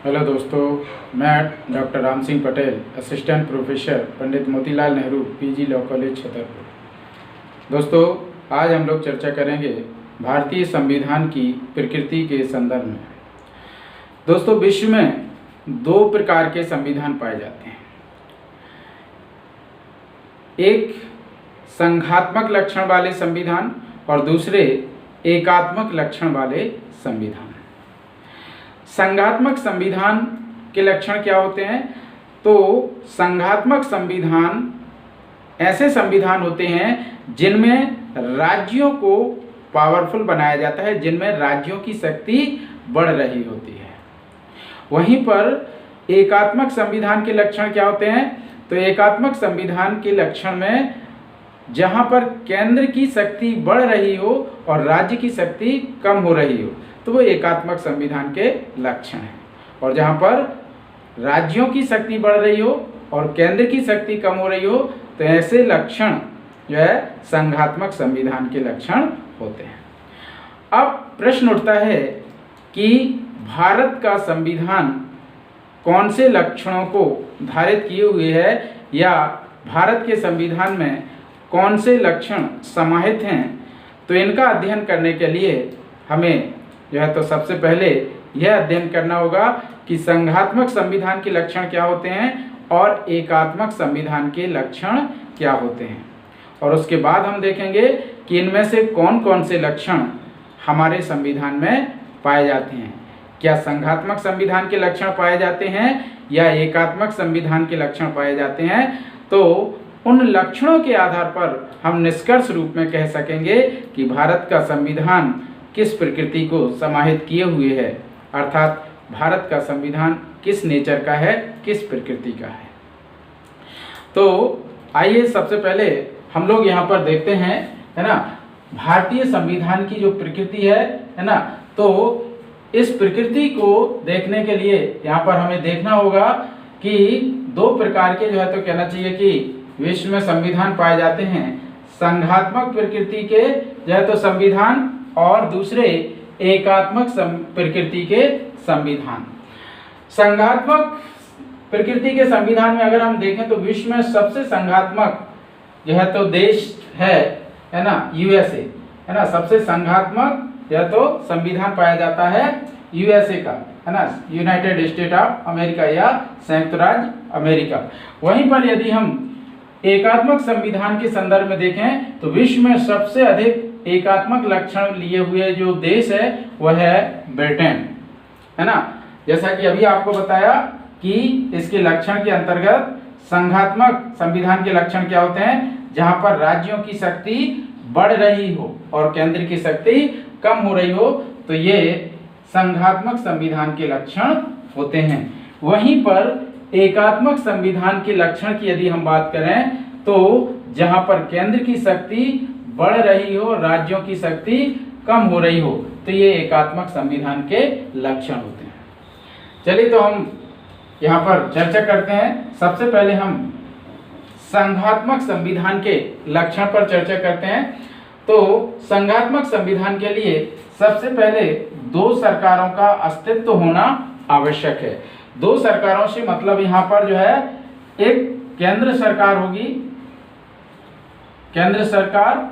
Hello दोस्तों, मैं doctor Ram Singh Patel, assistant professor Pandit Motilal Nehru PG law college Chhatarpur. दोस्तों, आज हम लोग चर्चा करेंगे भारतीय संविधान की प्रकृति के संदर्भ में। दोस्तों, विश्व में दो प्रकार के संविधान पाए जाते हैं। एक संघात्मक लक्षण वाले संविधान और दूसरे एकात्मक लक्षण वाले संविधान। संघात्मक संविधान के लक्षण क्या होते हैं? तो संघात्मक संविधान ऐसे संविधान होते हैं जिनमें राज्यों को पावरफुल बनाया जाता है, जिनमें राज्यों की शक्ति बढ़ रही होती है। वहीं पर एकात्मक संविधान के लक्षण क्या होते हैं? तो एकात्मक संविधान के लक्षण में जहां पर केंद्र की शक्ति बढ़ रही हो और राज्य की शक्ति कम हो रही हो, तो वो एकात्मक संविधान के लक्षण हैं। और जहां पर राज्यों की शक्ति बढ़ रही हो और केंद्र की शक्ति कम हो रही हो, तो ऐसे लक्षण जो है संघात्मक संविधान के लक्षण होते हैं। अब प्रश्न उठता है कि भारत का संविधान कौन से लक्षणों को धारित किए हुए है, या भारत के संविधान में कौन से लक्षण समाहित हैं। तो इनका अध्ययन करने के लिए हमें जो है तो सबसे पहले यह अध्ययन करना होगा कि संघात्मक संविधान के लक्षण क्या होते हैं और एकात्मक संविधान के लक्षण क्या होते हैं। और उसके बाद हम देखेंगे कि इनमें से कौन कौन से लक्षण हमारे संविधान में पाए जाते हैं। क्या संघात्मक संविधान के लक्षण पाए जाते हैं या एकात्मक संविधान के लक्षण पाए जाते हैं। तो उन लक्षणों के आधार पर हम निष्कर्ष रूप में कह सकेंगे कि भारत का संविधान किस प्रकृति को समाहित किए हुए है, अर्थात भारत का संविधान किस नेचर का है, किस प्रकृति का है। तो आइए सबसे पहले हम लोग यहाँ पर देखते हैं, है ना, भारतीय संविधान की जो प्रकृति है ना। तो इस प्रकृति को देखने के लिए यहाँ पर हमें देखना होगा कि दो प्रकार के जो है तो कहना चाहिए कि विश्व में संविधान पाए जाते हैं। संघात्मक प्रकृति के जो है तो संविधान और दूसरे एकात्मक प्रकृति के संविधान। संघात्मक प्रकृति के संविधान में अगर हम देखें तो विश्व में सबसे संघात्मक जो है तो देश है ना, यूएसए, है ना। सबसे संघात्मक जो है तो संविधान पाया जाता है यूएसए का, है ना, यूनाइटेड स्टेट ऑफ अमेरिका या संयुक्त राज्य अमेरिका। वहीं पर यदि हम एकात्मक संविधान के संदर्भ में देखें तो विश्व में सबसे अधिक एकात्मक लक्षण लिए हुए जो देश है वह है ब्रिटेन, है ना। जैसा कि अभी आपको बताया कि इसके लक्षण के अंतर्गत संघात्मक संविधान के लक्षण क्या होते हैं? जहां पर राज्यों की शक्ति बढ़ रही हो और केंद्र की शक्ति कम हो रही हो, तो ये संघात्मक संविधान के लक्षण होते हैं। वहीं पर एकात्मक संविधान के लक्षण की यदि हम बात करें तो जहां पर केंद्र की शक्ति बढ़ रही हो, राज्यों की शक्ति कम हो रही हो, तो ये एकात्मक संविधान के लक्षण होते हैं। चलिए तो हम यहाँ पर चर्चा करते हैं। सबसे पहले हम संघात्मक संविधान के लक्षण पर चर्चा करते हैं। तो संघात्मक संविधान के लिए सबसे पहले दो सरकारों का अस्तित्व होना आवश्यक है। दो सरकारों से मतलब यहाँ पर जो है एक केंद्र सरकार होगी, केंद्र सरकार,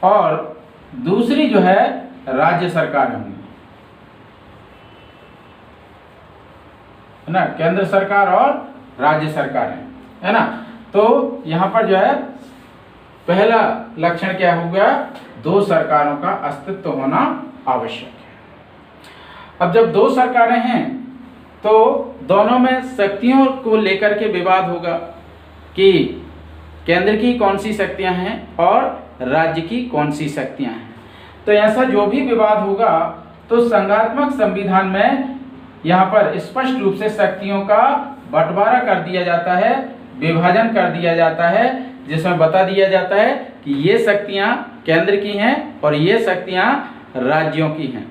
और दूसरी जो है राज्य सरकार होंगी, है ना। केंद्र सरकार और राज्य सरकार है ना। तो यहाँ पर जो है पहला लक्षण क्या हो गया? दो सरकारों का अस्तित्व होना आवश्यक है। अब जब दो सरकारें हैं तो दोनों में शक्तियों को लेकर के विवाद होगा कि केंद्र की कौन सी शक्तियां हैं और राज्य की कौन सी शक्तियां हैं। तो ऐसा जो भी विवाद होगा तो संघात्मक संविधान में यहाँ पर स्पष्ट रूप से शक्तियों का बंटवारा कर दिया जाता है, विभाजन कर दिया जाता है, जिसमें बता दिया जाता है कि ये शक्तियां केंद्र की हैं और ये शक्तियां राज्यों की हैं।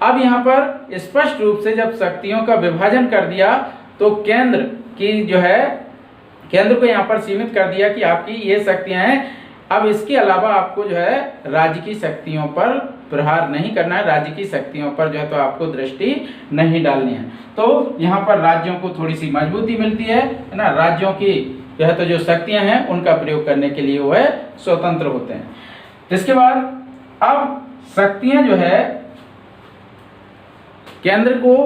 अब यहाँ पर स्पष्ट रूप से जब शक्तियों का विभाजन कर दिया तो केंद्र की जो है, केंद्र को यहाँ पर सीमित कर दिया कि आपकी ये शक्तियां हैं। अब इसके अलावा आपको जो है राज्य की शक्तियों पर प्रहार नहीं करना है, राज्य की शक्तियों पर जो है तो आपको दृष्टि नहीं डालनी है। तो यहाँ पर राज्यों को थोड़ी सी मजबूती मिलती है ना, राज्यों की जो है तो जो शक्तियां हैं उनका प्रयोग करने के लिए वो है स्वतंत्र होते हैं। इसके बाद अब शक्तियां जो है केंद्र को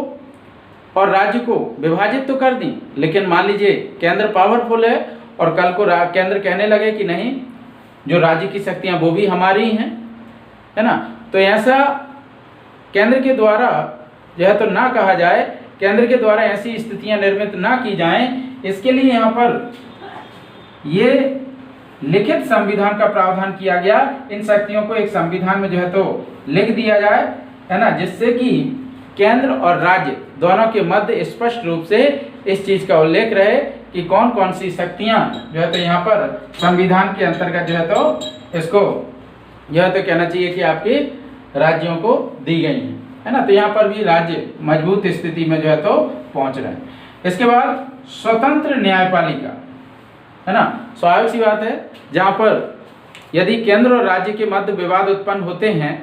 और राज्य को विभाजित तो कर दी, लेकिन मान लीजिए केंद्र पावरफुल है और कल को केंद्र कहने लगे कि नहीं, जो राज्य की शक्तियां वो भी हमारी हैं, है ना, तो ऐसा केंद्र के द्वारा जो है तो ना कहा जाए, केंद्र के द्वारा ऐसी स्थितियां निर्मित ना की जाएं। इसके लिए यहाँ पर ये लिखित संविधान का प्रावधान किया गया, इन शक्तियों को एक संविधान में जो है तो लिख दिया जाए, है ना, जिससे कि केंद्र और राज्य दोनों के मध्य स्पष्ट रूप से इस चीज का उल्लेख रहे कि कौन कौन सी शक्तियां जो है तो यहाँ पर संविधान के अंतर्गत जो है तो इसको जो है तो कहना चाहिए कि आपके राज्यों को दी गई है ना। तो यहाँ पर भी राज्य मजबूत स्थिति में जो है तो पहुंच रहे हैं। इसके बाद स्वतंत्र न्यायपालिका, है ना, स्वाभाविक सी बात है, जहाँ पर यदि केंद्र और राज्य के मध्य विवाद उत्पन्न होते हैं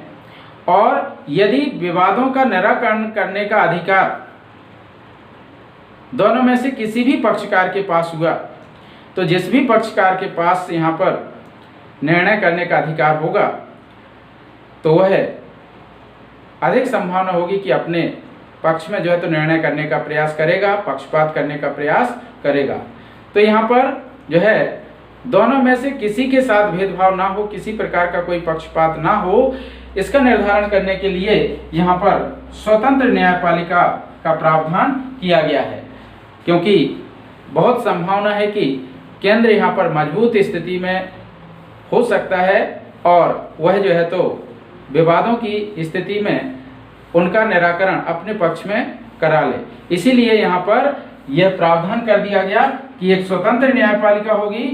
और यदि विवादों का निराकरण करने का अधिकार दोनों में से किसी भी पक्षकार के पास हुआ, तो जिस भी पक्षकार के पास यहाँ पर निर्णय करने का अधिकार होगा तो वह अधिक संभावना होगी कि अपने पक्ष में जो है तो निर्णय करने का प्रयास करेगा, पक्षपात करने का प्रयास करेगा। तो यहाँ पर जो है दोनों में से किसी के साथ भेदभाव ना हो, किसी प्रकार का कोई पक्षपात ना हो, इसका निर्धारण करने के लिए यहाँ पर स्वतंत्र न्यायपालिका का प्रावधान किया गया है, क्योंकि बहुत संभावना है कि केंद्र यहाँ पर मजबूत स्थिति में हो सकता है और वह जो है तो विवादों की स्थिति में उनका निराकरण अपने पक्ष में करा ले। इसीलिए यहाँ पर यह प्रावधान कर दिया गया कि एक स्वतंत्र न्यायपालिका होगी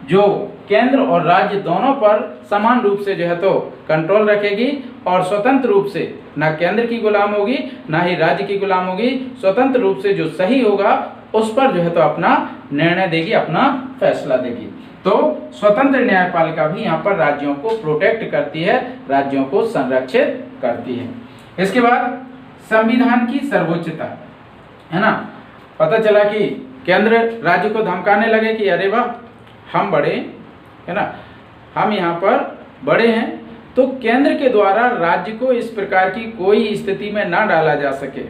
जो केंद्र और राज्य दोनों पर समान रूप से जो है तो कंट्रोल रखेगी और स्वतंत्र रूप से ना केंद्र की गुलाम होगी ना ही राज्य की गुलाम होगी, स्वतंत्र रूप से जो सही होगा उस पर जो है तो अपना निर्णय देगी, अपना फैसला देगी। तो स्वतंत्र न्यायपालिका भी यहाँ पर राज्यों को प्रोटेक्ट करती है, राज्यों को संरक्षित करती है। इसके बाद संविधान की सर्वोच्चता, है ना, पता चला कि केंद्र राज्य को धमकाने लगे कि अरे वाह हम बड़े, है ना, हम यहाँ पर बड़े हैं, तो केंद्र के द्वारा राज्य को इस प्रकार की कोई स्थिति में ना डाला जा सके,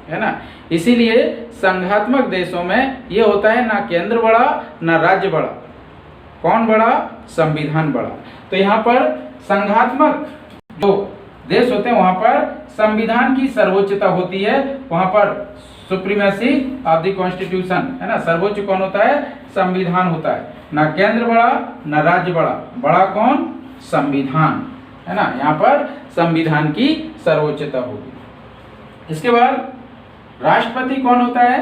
है ना। इसीलिए संघात्मक देशों में ये होता है ना केंद्र बड़ा ना राज्य बड़ा, कौन बड़ा, संविधान बड़ा। तो यहाँ पर संघात्मक जो देश होते हैं वहां पर संविधान की सर्वोच्चता होती है, वहां पर सुप्रीमेसी ऑफ द कॉन्स्टिट्यूशन, है ना, सर्वोच्च कौन होता है, संविधान होता है, ना केंद्र बड़ा ना राज्य बड़ा, बड़ा कौन, संविधान, है ना। यहाँ पर संविधान की सर्वोच्चता होगी। इसके बाद राष्ट्रपति कौन होता है,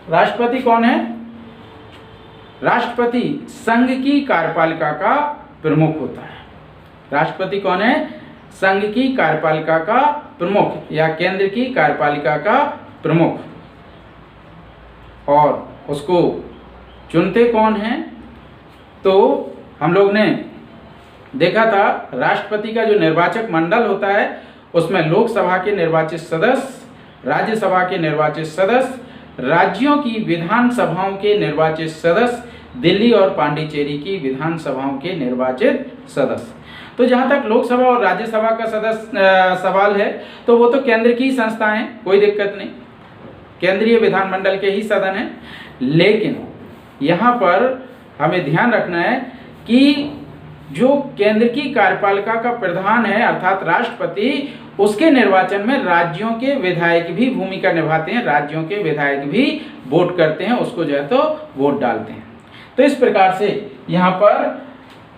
राष्ट्रपति कौन है, राष्ट्रपति संघ की कार्यपालिका का प्रमुख होता है। राष्ट्रपति कौन है, संघ की कार्यपालिका का प्रमुख या केंद्र की कार्यपालिका का प्रमुख, और उसको चुनते कौन हैं, तो हम लोग ने देखा था राष्ट्रपति का जो निर्वाचक मंडल होता है उसमें लोकसभा के निर्वाचित सदस्य, राज्यसभा के निर्वाचित सदस्य, राज्यों की विधानसभाओं के निर्वाचित सदस्य, दिल्ली और पांडिचेरी की विधानसभाओं के निर्वाचित सदस्य। तो जहाँ तक लोकसभा और राज्यसभा का सदस्य सवाल है तो वो तो केंद्र की संस्थाएं, कोई दिक्कत नहीं, केंद्रीय विधानमंडल के ही सदन है। लेकिन यहाँ पर हमें ध्यान रखना है कि जो केंद्र की कार्यपालिका का प्रधान है अर्थात राष्ट्रपति, उसके निर्वाचन में राज्यों के विधायक भी भूमिका निभाते हैं, राज्यों के विधायक भी वोट करते हैं, उसको जो है तो वोट डालते हैं। तो इस प्रकार से यहाँ पर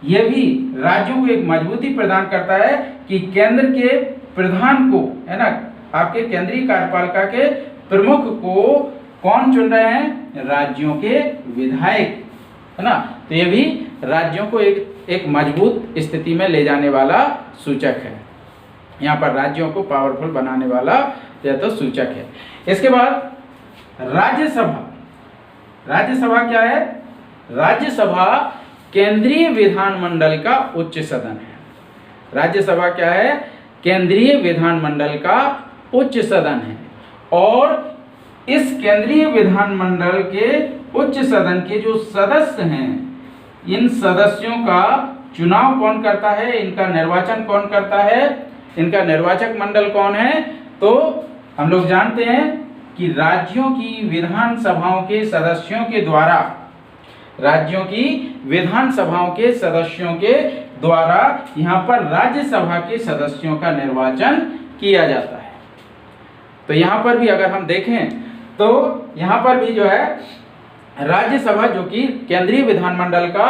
यह भी राज्यों को एक मजबूती प्रदान करता है कि केंद्र के प्रधान को, है ना, आपके केंद्रीय कार्यपालिका के प्रमुख को कौन चुन रहे हैं, राज्यों के विधायक, है ना। तो ये भी राज्यों को एक मजबूत स्थिति में ले जाने वाला सूचक है, यहाँ पर राज्यों को पावरफुल बनाने वाला यह तो सूचक है। इसके बाद राज्यसभा, राज्यसभा क्या है, राज्यसभा केंद्रीय विधानमंडल का उच्च सदन है। राज्यसभा क्या है? केंद्रीय विधानमंडल का उच्च सदन है। और इस केंद्रीय विधानमंडल के उच्च सदन के जो सदस्य हैं, इन सदस्यों का चुनाव कौन करता है? इनका निर्वाचन कौन करता है? इनका निर्वाचक मंडल कौन है? तो हम लोग जानते हैं कि राज्यों की विधानसभाओं के सदस्यों के द्वारा, राज्यों की विधानसभाओं के सदस्यों के द्वारा यहाँ पर राज्यसभा के सदस्यों का निर्वाचन किया जाता है। तो यहाँ पर भी अगर हम देखें तो यहाँ पर भी जो है राज्यसभा, जो कि केंद्रीय विधानमंडल का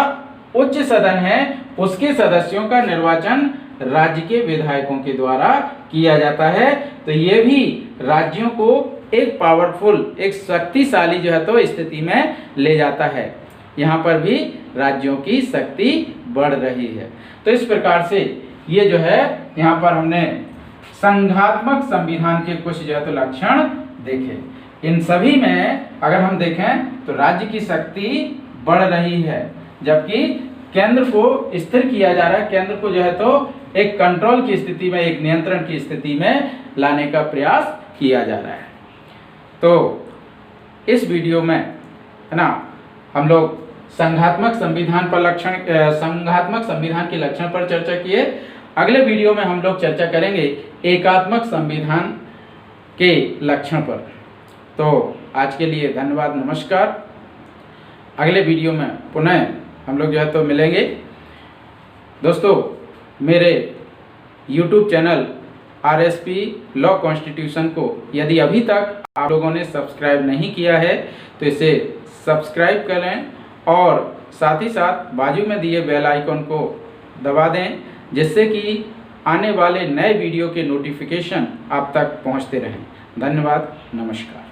उच्च सदन है, उसके सदस्यों का निर्वाचन राज्य के विधायकों के द्वारा किया जाता है। तो ये भी राज्यों को एक पावरफुल, एक शक्तिशाली जो है तो स्थिति में ले जाता है। यहाँ पर भी राज्यों की शक्ति बढ़ रही है। तो इस प्रकार से ये जो है यहाँ पर हमने संघात्मक संविधान के कुछ जो है तो लक्षण देखे। इन सभी में अगर हम देखें तो राज्य की शक्ति बढ़ रही है, जबकि केंद्र को स्थिर किया जा रहा है। केंद्र को जो है तो एक कंट्रोल की स्थिति में, एक नियंत्रण की स्थिति में लाने का प्रयास किया जा रहा है। तो इस वीडियो में है ना, हम लोग संघात्मक संविधान पर संघात्मक संविधान के लक्षण पर चर्चा किए। अगले वीडियो में हम लोग चर्चा करेंगे एकात्मक संविधान के लक्षण पर। तो आज के लिए धन्यवाद, नमस्कार। अगले वीडियो में पुनः हम लोग जो है तो मिलेंगे। दोस्तों, मेरे YouTube channel RSP law constitution को यदि अभी तक आप लोगों ने सब्सक्राइब नहीं किया है तो इसे सब्सक्राइब करें और साथ ही साथ बाजू में दिए बेल आइकन को दबा दें, जिससे कि आने वाले नए वीडियो के नोटिफिकेशन आप तक पहुंचते रहें। धन्यवाद, नमस्कार।